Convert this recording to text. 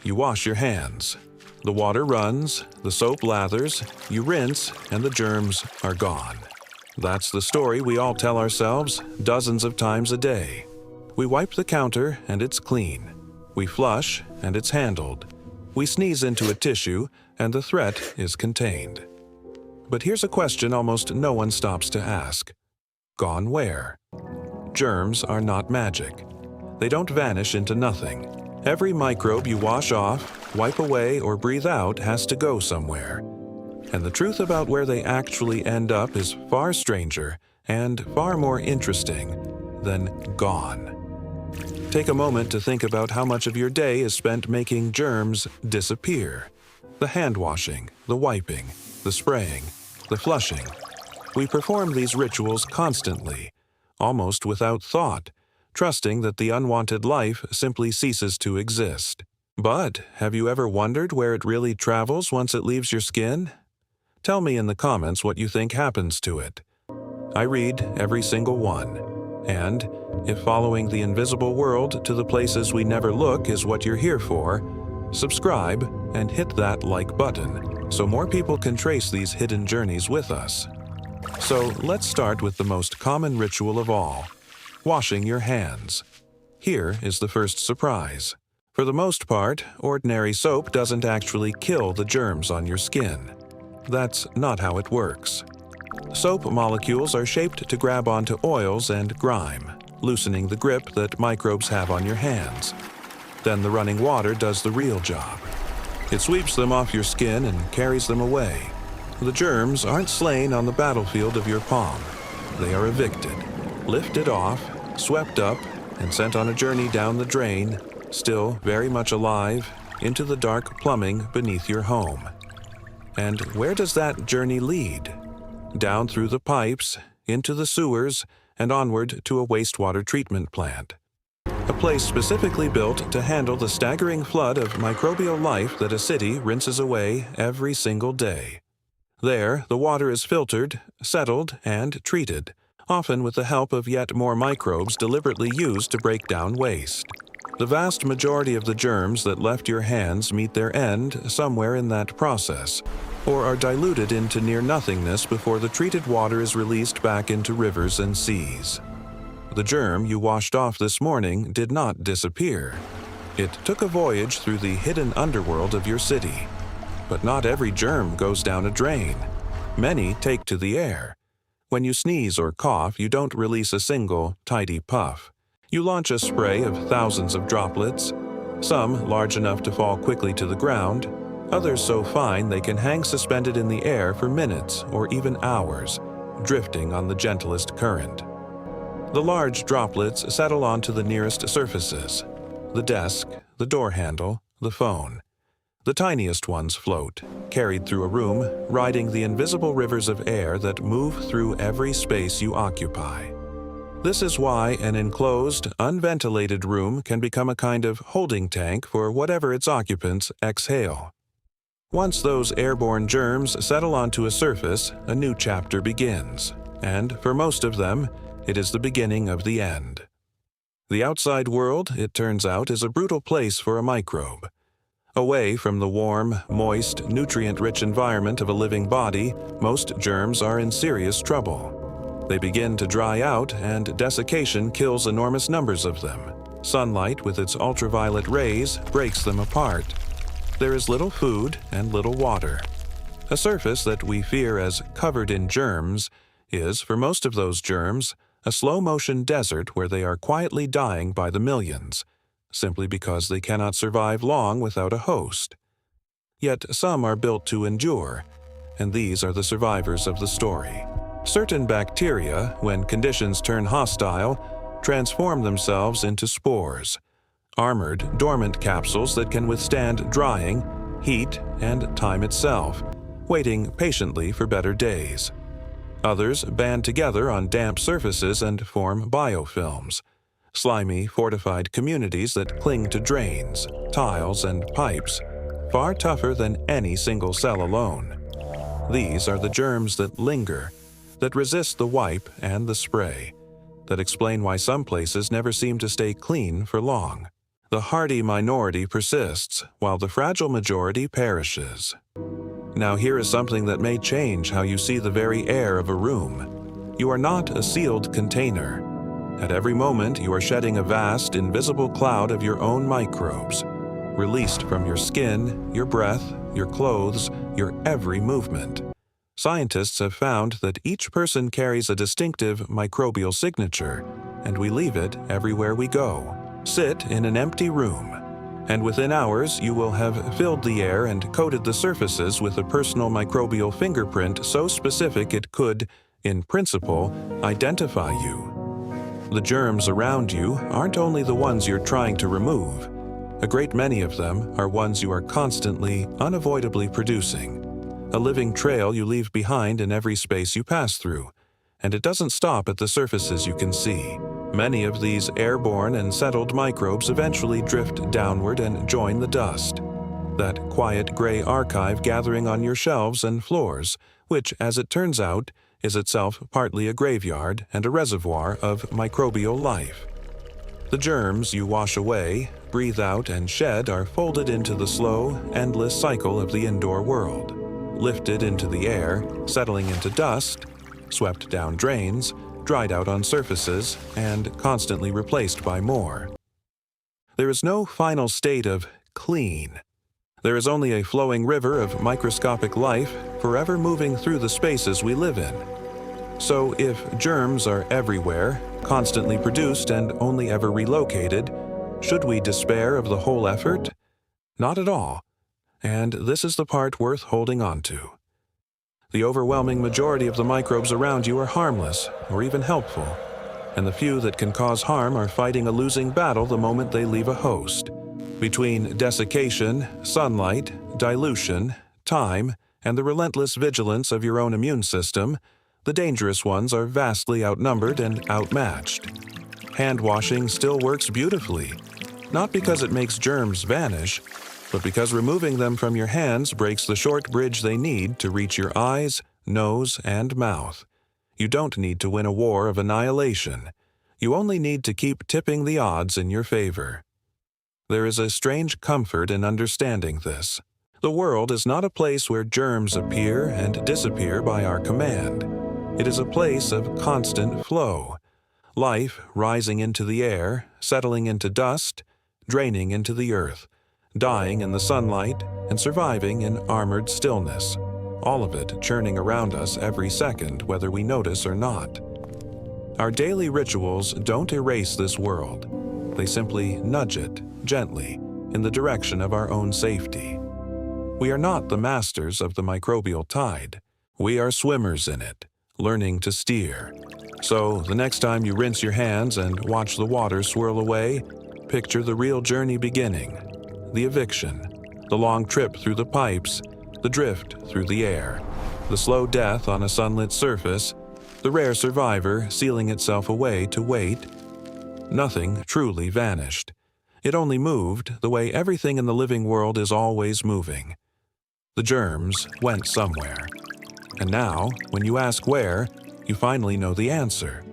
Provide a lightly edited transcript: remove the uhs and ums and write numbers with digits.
You wash your hands. The water runs, the soap lathers, you rinse, and the germs are gone. That's the story we all tell ourselves dozens of times a day. We wipe the counter and it's clean. We flush and it's handled. We sneeze into a tissue and the threat is contained. But here's a question almost no one stops to ask. Gone where? Germs are not magic. They don't vanish into nothing. Every microbe you wash off, wipe away, or breathe out has to go somewhere. And the truth about where they actually end up is far stranger and far more interesting than gone. Take a moment to think about how much of your day is spent making germs disappear. The hand washing, the wiping, the spraying, the flushing. We perform these rituals constantly, almost without thought, trusting that the unwanted life simply ceases to exist. But have you ever wondered where it really travels once it leaves your skin? Tell me in the comments what you think happens to it. I read every single one. And if following the invisible world to the places we never look is what you're here for, subscribe and hit that like button so more people can trace these hidden journeys with us. So let's start with the most common ritual of all, washing your hands. Here is the first surprise. For the most part, ordinary soap doesn't actually kill the germs on your skin. That's not how it works. Soap molecules are shaped to grab onto oils and grime, loosening the grip that microbes have on your hands. Then the running water does the real job. It sweeps them off your skin and carries them away. The germs aren't slain on the battlefield of your palm. They are evicted, lifted off, swept up, and sent on a journey down the drain, still very much alive, into the dark plumbing beneath your home. And where does that journey lead? Down through the pipes, into the sewers, and onward to a wastewater treatment plant. A place specifically built to handle the staggering flood of microbial life that a city rinses away every single day. There, the water is filtered, settled, and treated, often with the help of yet more microbes deliberately used to break down waste. The vast majority of the germs that left your hands meet their end somewhere in that process, or are diluted into near-nothingness before the treated water is released back into rivers and seas. The germ you washed off this morning did not disappear. It took a voyage through the hidden underworld of your city. But not every germ goes down a drain. Many take to the air. When you sneeze or cough, you don't release a single, tidy puff. You launch a spray of thousands of droplets, some large enough to fall quickly to the ground, others so fine they can hang suspended in the air for minutes or even hours, drifting on the gentlest current. The large droplets settle onto the nearest surfaces: the desk, the door handle, the phone. The tiniest ones float, carried through a room, riding the invisible rivers of air that move through every space you occupy. This is why an enclosed, unventilated room can become a kind of holding tank for whatever its occupants exhale. Once those airborne germs settle onto a surface, a new chapter begins, and for most of them, it is the beginning of the end. The outside world, it turns out, is a brutal place for a microbe. Away from the warm, moist, nutrient-rich environment of a living body, most germs are in serious trouble. They begin to dry out, and desiccation kills enormous numbers of them. Sunlight with its ultraviolet rays breaks them apart. There is little food and little water. A surface that we fear as covered in germs is, for most of those germs, a slow-motion desert where they are quietly dying by the millions, simply because they cannot survive long without a host. Yet some are built to endure, and these are the survivors of the story. Certain bacteria, when conditions turn hostile, transform themselves into spores, armored, dormant capsules that can withstand drying, heat, and time itself, waiting patiently for better days. Others band together on damp surfaces and form biofilms, slimy, fortified communities that cling to drains, tiles, and pipes, far tougher than any single cell alone. These are the germs that linger, that resist the wipe and the spray, that explain why some places never seem to stay clean for long. The hardy minority persists, while the fragile majority perishes. Now here is something that may change how you see the very air of a room. You are not a sealed container. At every moment, you are shedding a vast, invisible cloud of your own microbes, released from your skin, your breath, your clothes, your every movement. Scientists have found that each person carries a distinctive microbial signature, and we leave it everywhere we go. Sit in an empty room, and within hours you will have filled the air and coated the surfaces with a personal microbial fingerprint so specific it could, in principle, identify you. The germs around you aren't only the ones you're trying to remove. A great many of them are ones you are constantly, unavoidably producing. A living trail you leave behind in every space you pass through, and it doesn't stop at the surfaces you can see. Many of these airborne and settled microbes eventually drift downward and join the dust. That quiet gray archive gathering on your shelves and floors, which, as it turns out, is itself partly a graveyard and a reservoir of microbial life. The germs you wash away, breathe out, and shed are folded into the slow, endless cycle of the indoor world, lifted into the air, settling into dust, swept down drains, dried out on surfaces, and constantly replaced by more. There is no final state of clean. There is only a flowing river of microscopic life forever moving through the spaces we live in. So if germs are everywhere, constantly produced and only ever relocated, should we despair of the whole effort? Not at all. And this is the part worth holding on to. The overwhelming majority of the microbes around you are harmless or even helpful, and the few that can cause harm are fighting a losing battle the moment they leave a host. Between desiccation, sunlight, dilution, time, and the relentless vigilance of your own immune system, the dangerous ones are vastly outnumbered and outmatched. Hand washing still works beautifully, not because it makes germs vanish, but because removing them from your hands breaks the short bridge they need to reach your eyes, nose, and mouth. You don't need to win a war of annihilation. You only need to keep tipping the odds in your favor. There is a strange comfort in understanding this. The world is not a place where germs appear and disappear by our command. It is a place of constant flow. Life rising into the air, settling into dust, draining into the earth, dying in the sunlight, and surviving in armored stillness. All of it churning around us every second, whether we notice or not. Our daily rituals don't erase this world. They simply nudge it, gently, in the direction of our own safety. We are not the masters of the microbial tide. We are swimmers in it, learning to steer. So, the next time you rinse your hands and watch the water swirl away, picture the real journey beginning. The eviction, the long trip through the pipes, the drift through the air, the slow death on a sunlit surface, the rare survivor sealing itself away to wait. Nothing truly vanished. It only moved the way everything in the living world is always moving. The germs went somewhere. And now, when you ask where, you finally know the answer.